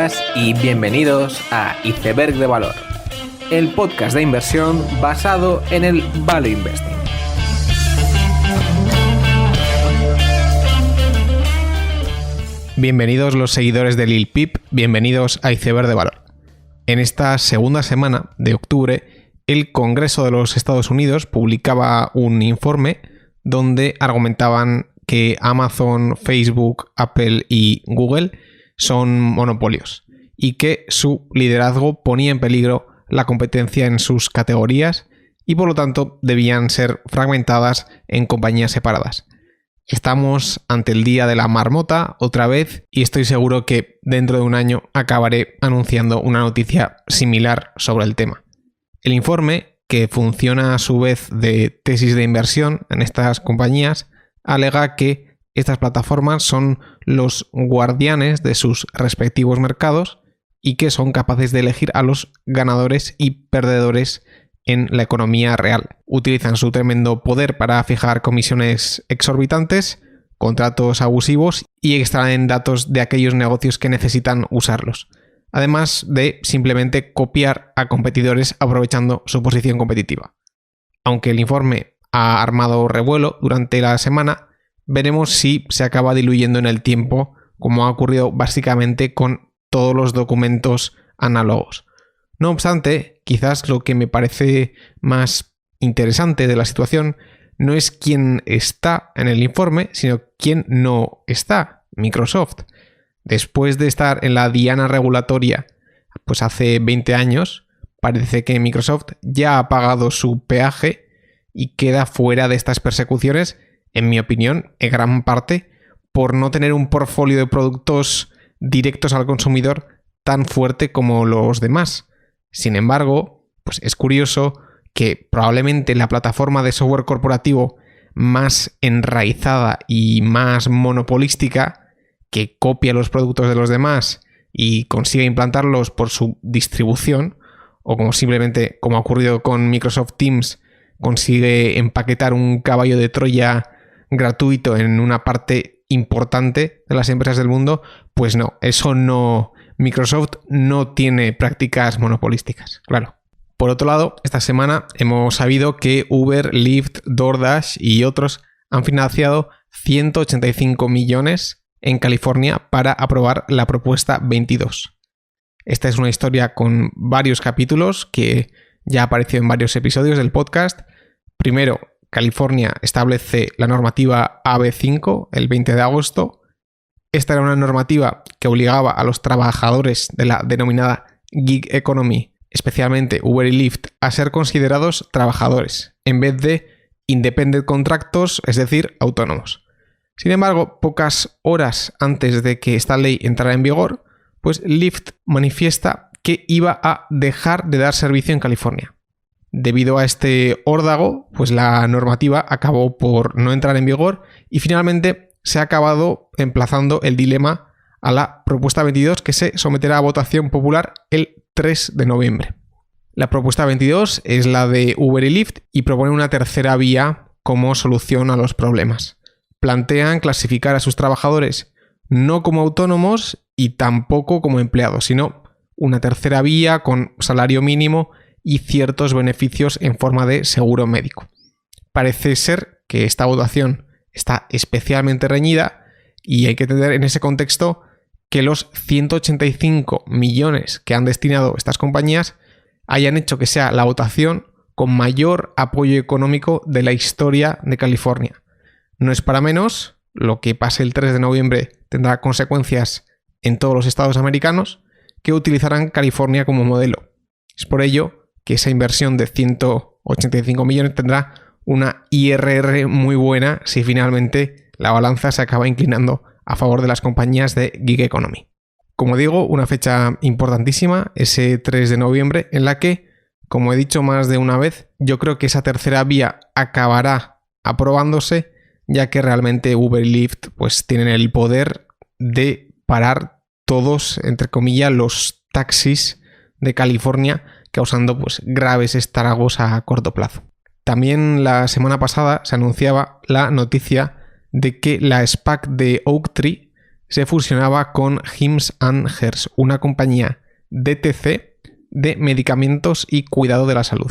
días y bienvenidos a Iceberg de Valor, el podcast de inversión basado en el Value Investing. Bienvenidos los seguidores de Lil Peep, bienvenidos a Iceberg de Valor. En esta segunda semana de octubre, el Congreso de los Estados Unidos publicaba un informe donde argumentaban que Amazon, Facebook, Apple y Google son monopolios y que su liderazgo ponía en peligro la competencia en sus categorías y por lo tanto debían ser fragmentadas en compañías separadas. Estamos ante el día de la marmota otra vez y estoy seguro que dentro de un año acabaré anunciando una noticia similar sobre el tema. El informe, que funciona a su vez de tesis de inversión en estas compañías, alega que estas plataformas son los guardianes de sus respectivos mercados y que son capaces de elegir a los ganadores y perdedores en la economía real. Utilizan su tremendo poder para fijar comisiones exorbitantes, contratos abusivos y extraen datos de aquellos negocios que necesitan usarlos, además de simplemente copiar a competidores aprovechando su posición competitiva. Aunque el informe ha armado revuelo durante la semana, veremos si se acaba diluyendo en el tiempo, como ha ocurrido básicamente con todos los documentos análogos. No obstante, quizás lo que me parece más interesante de la situación no es quién está en el informe, sino quién no está: Microsoft. Después de estar en la diana regulatoria pues hace 20 años, parece que Microsoft ya ha pagado su peaje y queda fuera de estas persecuciones, en mi opinión, en gran parte por no tener un portfolio de productos directos al consumidor tan fuerte como los demás. Sin embargo, pues es curioso que probablemente la plataforma de software corporativo más enraizada y más monopolística, que copia los productos de los demás y consigue implantarlos por su distribución, o como simplemente, como ha ocurrido con Microsoft Teams, consigue empaquetar un caballo de Troya gratuito en una parte importante de las empresas del mundo, pues no, eso no. Microsoft no tiene prácticas monopolísticas, claro. Por otro lado, esta semana hemos sabido que Uber, Lyft, DoorDash y otros han financiado 185 millones en California para aprobar la propuesta 22. Esta es una historia con varios capítulos que ya apareció en varios episodios del podcast. Primero, California establece la normativa AB5 el 20 de agosto. Esta era una normativa que obligaba a los trabajadores de la denominada gig economy, especialmente Uber y Lyft, a ser considerados trabajadores, en vez de independent contractors, es decir, autónomos. Sin embargo, pocas horas antes de que esta ley entrara en vigor, pues Lyft manifiesta que iba a dejar de dar servicio en California. Debido a este órdago, pues la normativa acabó por no entrar en vigor y finalmente se ha acabado emplazando el dilema a la propuesta 22, que se someterá a votación popular el 3 de noviembre. La propuesta 22 es la de Uber y Lyft y propone una tercera vía como solución a los problemas. Plantean clasificar a sus trabajadores no como autónomos y tampoco como empleados, sino una tercera vía con salario mínimo y ciertos beneficios en forma de seguro médico. Parece ser que esta votación está especialmente reñida y hay que tener en ese contexto que los 185 millones que han destinado estas compañías hayan hecho que sea la votación con mayor apoyo económico de la historia de California. No es para menos, lo que pase el 3 de noviembre tendrá consecuencias en todos los estados americanos que utilizarán California como modelo. Es por ello que esa inversión de 185 millones tendrá una IRR muy buena si finalmente la balanza se acaba inclinando a favor de las compañías de gig economy. Como digo, una fecha importantísima, ese 3 de noviembre, en la que, como he dicho más de una vez, yo creo que esa tercera vía acabará aprobándose, ya que realmente Uber y Lyft pues tienen el poder de parar todos, entre comillas, los taxis de California, causando pues graves estragos a corto plazo. También la semana pasada se anunciaba la noticia de que la SPAC de Oaktree se fusionaba con Hims & Hers, una compañía DTC de medicamentos y cuidado de la salud.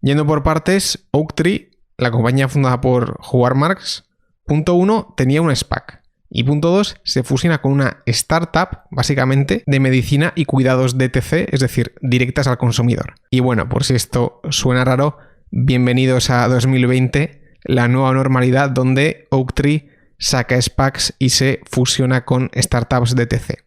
Yendo por partes, Oaktree, la compañía fundada por Howard Marks, punto 1, tenía un SPAC. Y punto 2, se fusiona con una startup, básicamente, de medicina y cuidados DTC, es decir, directas al consumidor. Y bueno, por si esto suena raro, bienvenidos a 2020, la nueva normalidad donde Oaktree saca SPACs y se fusiona con startups DTC.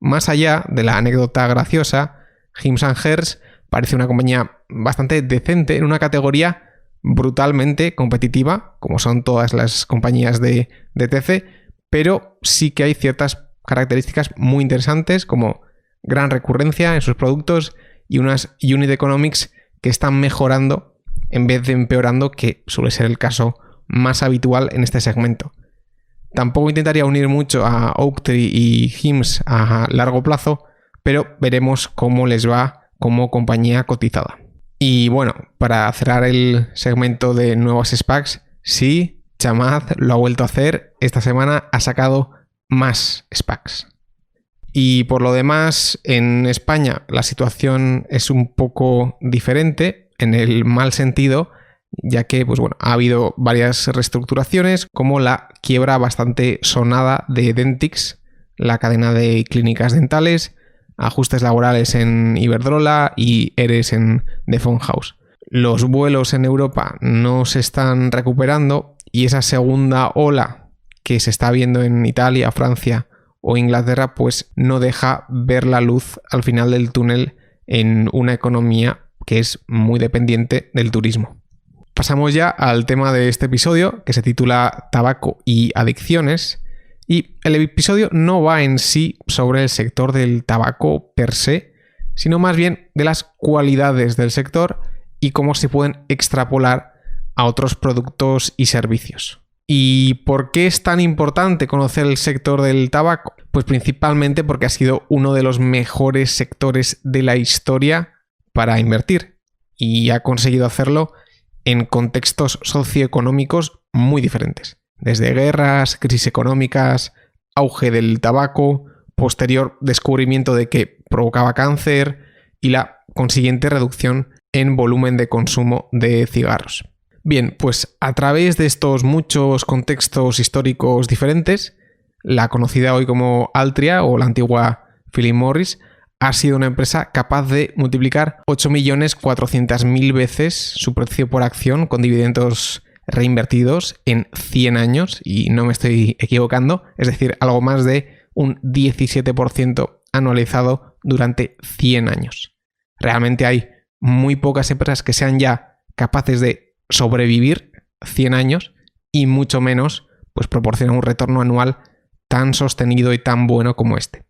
Más allá de la anécdota graciosa, Hims & Hers parece una compañía bastante decente en una categoría brutalmente competitiva, como son todas las compañías de DTC, pero sí que hay ciertas características muy interesantes como gran recurrencia en sus productos y unas unit economics que están mejorando en vez de empeorando, que suele ser el caso más habitual en este segmento. Tampoco intentaría unir mucho a Oaktree y Hims a largo plazo, pero veremos cómo les va como compañía cotizada. Y bueno, para cerrar el segmento de nuevos SPACs, sí, Chamath lo ha vuelto a hacer. Esta semana ha sacado más SPACs. Y por lo demás, en España la situación es un poco diferente, en el mal sentido, ya que ha habido varias reestructuraciones, como la quiebra bastante sonada de Dentix, la cadena de clínicas dentales, ajustes laborales en Iberdrola y ERES en The Phone House. Los vuelos en Europa no se están recuperando y esa segunda ola que se está viendo en Italia, Francia o Inglaterra, pues no deja ver la luz al final del túnel en una economía que es muy dependiente del turismo. Pasamos ya al tema de este episodio, que se titula Tabaco y adicciones. Y el episodio no va en sí sobre el sector del tabaco per se, sino más bien de las cualidades del sector y cómo se pueden extrapolar a otros productos y servicios. ¿Y por qué es tan importante conocer el sector del tabaco? Pues principalmente porque ha sido uno de los mejores sectores de la historia para invertir y ha conseguido hacerlo en contextos socioeconómicos muy diferentes. Desde guerras, crisis económicas, auge del tabaco, posterior descubrimiento de que provocaba cáncer y la consiguiente reducción en volumen de consumo de cigarros. Bien, pues a través de estos muchos contextos históricos diferentes, la conocida hoy como Altria o la antigua Philip Morris ha sido una empresa capaz de multiplicar 8.400.000 veces su precio por acción con dividendos reinvertidos en 100 años, y no me estoy equivocando, es decir, algo más de un 17% anualizado durante 100 años. Realmente hay muy pocas empresas que sean ya capaces de sobrevivir 100 años y mucho menos pues proporcionar un retorno anual tan sostenido y tan bueno como este.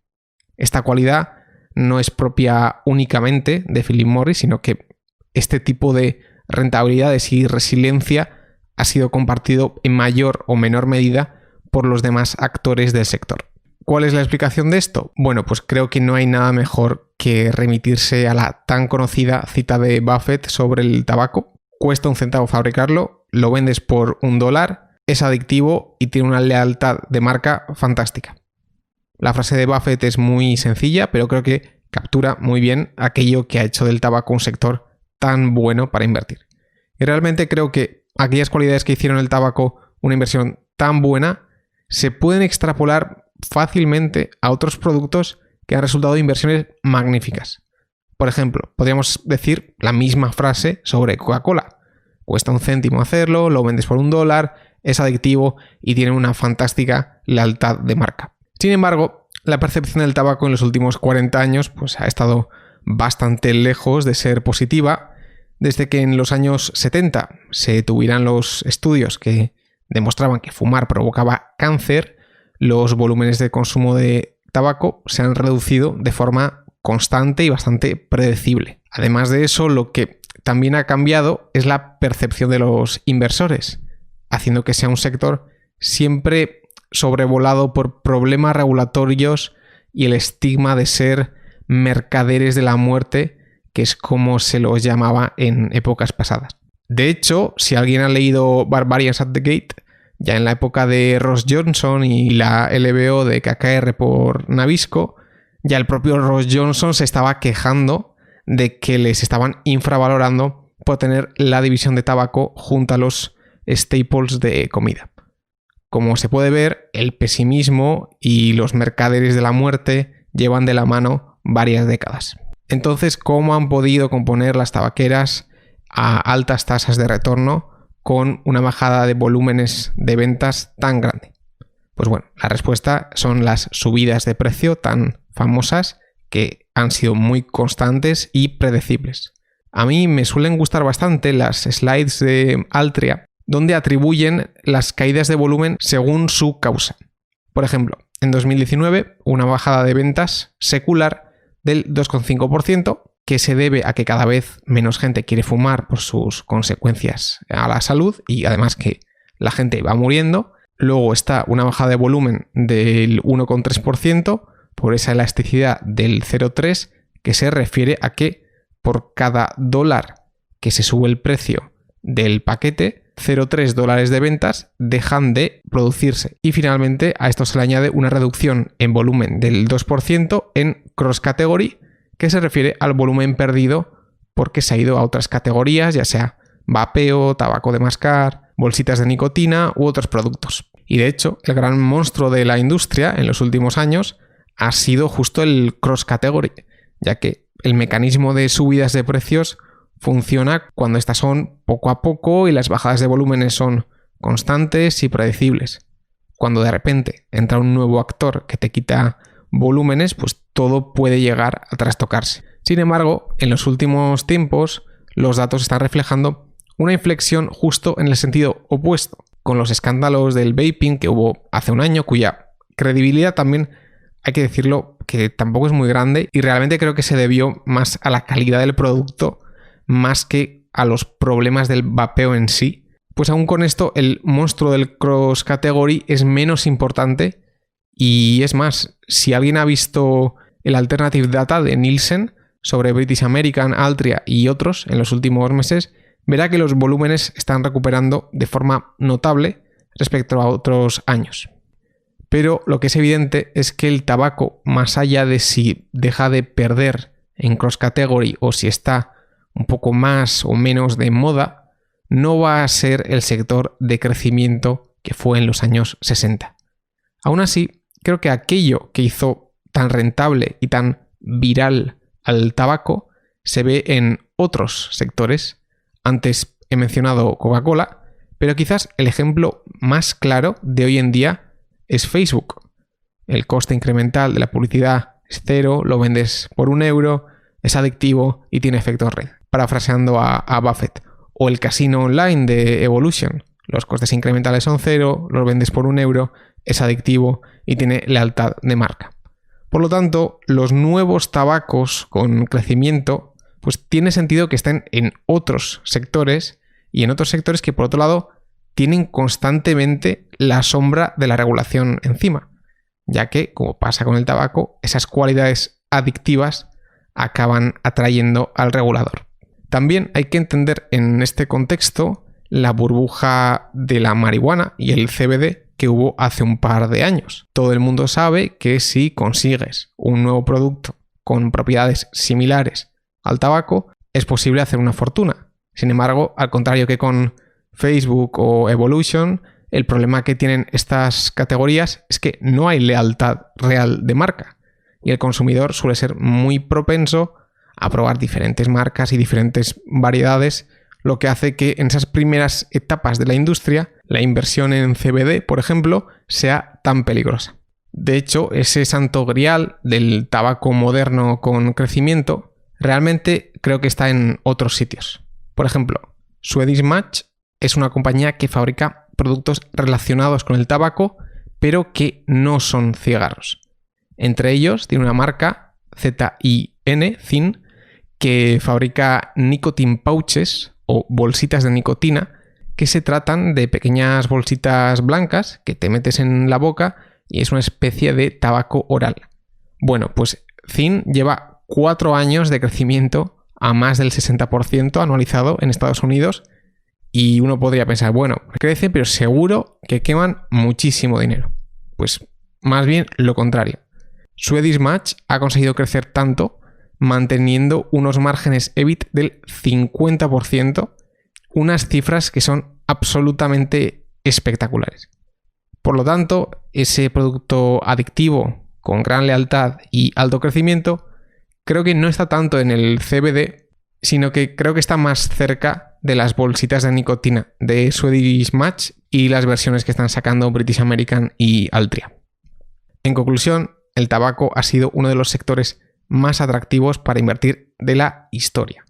Esta cualidad no es propia únicamente de Philip Morris, sino que este tipo de rentabilidades y resiliencia ha sido compartido en mayor o menor medida por los demás actores del sector. ¿Cuál es la explicación de esto? Bueno, pues creo que no hay nada mejor que remitirse a la tan conocida cita de Buffett sobre el tabaco. Cuesta 1 centavo fabricarlo, lo vendes por $1, es adictivo y tiene una lealtad de marca fantástica. La frase de Buffett es muy sencilla, pero creo que captura muy bien aquello que ha hecho del tabaco un sector tan bueno para invertir. Y realmente creo que aquellas cualidades que hicieron el tabaco una inversión tan buena se pueden extrapolar fácilmente a otros productos que han resultado inversiones magníficas. Por ejemplo, podríamos decir la misma frase sobre Coca-Cola. Cuesta 1 céntimo hacerlo, lo vendes por $1, es adictivo y tiene una fantástica lealtad de marca. Sin embargo, la percepción del tabaco en los últimos 40 años pues, ha estado bastante lejos de ser positiva. Desde que en los años 70 se tuvieran los estudios que demostraban que fumar provocaba cáncer, los volúmenes de consumo de tabaco se han reducido de forma constante y bastante predecible. Además de eso, lo que también ha cambiado es la percepción de los inversores, haciendo que sea un sector siempre sobrevolado por problemas regulatorios y el estigma de ser mercaderes de la muerte, que es como se los llamaba en épocas pasadas. De hecho, si alguien ha leído Barbarians at the Gate, ya en la época de Ross Johnson y la LBO de KKR por Nabisco, ya el propio Ross Johnson se estaba quejando de que les estaban infravalorando por tener la división de tabaco junto a los staples de comida. Como se puede ver, el pesimismo y los mercaderes de la muerte llevan de la mano varias décadas. Entonces, ¿cómo han podido componer las tabaqueras a altas tasas de retorno con una bajada de volúmenes de ventas tan grande? Pues bueno, la respuesta son las subidas de precio tan famosas que han sido muy constantes y predecibles. A mí me suelen gustar bastante las slides de Altria, donde atribuyen las caídas de volumen según su causa. Por ejemplo, en 2019, una bajada de ventas secular del 2,5%, que se debe a que cada vez menos gente quiere fumar por sus consecuencias a la salud y además que la gente va muriendo. Luego está una bajada de volumen del 1,3% por esa elasticidad del 0,3%, que se refiere a que por cada dólar que se sube el precio del paquete, 0,3 dólares de ventas dejan de producirse. Y finalmente a esto se le añade una reducción en volumen del 2% en cross category, que se refiere al volumen perdido porque se ha ido a otras categorías, ya sea vapeo, tabaco de mascar, bolsitas de nicotina u otros productos. Y de hecho, el gran monstruo de la industria en los últimos años ha sido justo el cross category, ya que el mecanismo de subidas de precios funciona cuando estas son poco a poco y las bajadas de volúmenes son constantes y predecibles. Cuando de repente entra un nuevo actor que te quita volúmenes, pues todo puede llegar a trastocarse. Sin embargo, en los últimos tiempos, los datos están reflejando una inflexión justo en el sentido opuesto, con los escándalos del vaping que hubo hace un año, cuya credibilidad también, hay que decirlo, que tampoco es muy grande y realmente creo que se debió más a la calidad del producto más que a los problemas del vapeo en sí. Pues aún con esto, el monstruo del cross category es menos importante y es más, si alguien ha visto el Alternative Data de Nielsen sobre British American, Altria y otros en los últimos meses, verá que los volúmenes están recuperando de forma notable respecto a otros años. Pero lo que es evidente es que el tabaco, más allá de si deja de perder en cross category o si está un poco más o menos de moda, no va a ser el sector de crecimiento que fue en los años 60. Aún así, creo que aquello que hizo tan rentable y tan viral al tabaco se ve en otros sectores. Antes he mencionado Coca-Cola, pero quizás el ejemplo más claro de hoy en día es Facebook. El coste incremental de la publicidad es cero, lo vendes por €1, es adictivo y tiene efecto red, parafraseando a Buffett. O el casino online de Evolution. Los costes incrementales son cero, los vendes por €1, es adictivo y tiene lealtad de marca. Por lo tanto, los nuevos tabacos con crecimiento, pues tiene sentido que estén en otros sectores y en otros sectores que, por otro lado, tienen constantemente la sombra de la regulación encima, ya que, como pasa con el tabaco, esas cualidades adictivas acaban atrayendo al regulador. También hay que entender en este contexto la burbuja de la marihuana y el CBD que hubo hace un par de años. Todo el mundo sabe que si consigues un nuevo producto con propiedades similares al tabaco, es posible hacer una fortuna. Sin embargo, al contrario que con Facebook o Evolution, el problema que tienen estas categorías es que no hay lealtad real de marca y el consumidor suele ser muy propenso a probar diferentes marcas y diferentes variedades, lo que hace que en esas primeras etapas de la industria la inversión en CBD, por ejemplo, sea tan peligrosa. De hecho, ese santo grial del tabaco moderno con crecimiento realmente creo que está en otros sitios. Por ejemplo, Swedish Match es una compañía que fabrica productos relacionados con el tabaco, pero que no son cigarros. Entre ellos tiene una marca, ZYN, que fabrica nicotine pouches o bolsitas de nicotina, que se tratan de pequeñas bolsitas blancas que te metes en la boca y es una especie de tabaco oral. Bueno, pues ZYN lleva 4 años de crecimiento a más del 60% anualizado en Estados Unidos Y uno podría pensar, bueno, crece, pero seguro que queman muchísimo dinero. Pues más bien lo contrario. Swedish Match ha conseguido crecer tanto manteniendo unos márgenes EBIT del 50%, unas cifras que son absolutamente espectaculares. Por lo tanto, ese producto adictivo con gran lealtad y alto crecimiento creo que no está tanto en el CBD, sino que creo que está más cerca de las bolsitas de nicotina de Swedish Match y las versiones que están sacando British American y Altria. En conclusión, el tabaco ha sido uno de los sectores más atractivos para invertir de la historia.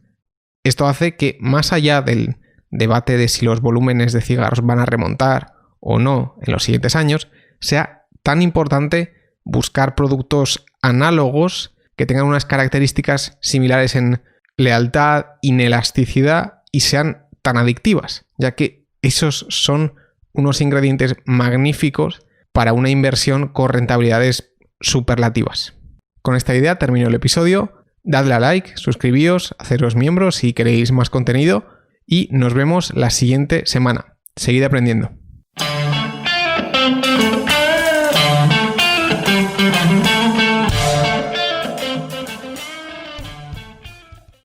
Esto hace que, más allá del debate de si los volúmenes de cigarros van a remontar o no en los siguientes años, sea tan importante buscar productos análogos que tengan unas características similares en lealtad, inelasticidad y sean tan adictivas, ya que esos son unos ingredientes magníficos para una inversión con rentabilidades superlativas. Con esta idea termino el episodio. Dadle a like, suscribíos, haceros miembros si queréis más contenido y nos vemos la siguiente semana. Seguid aprendiendo.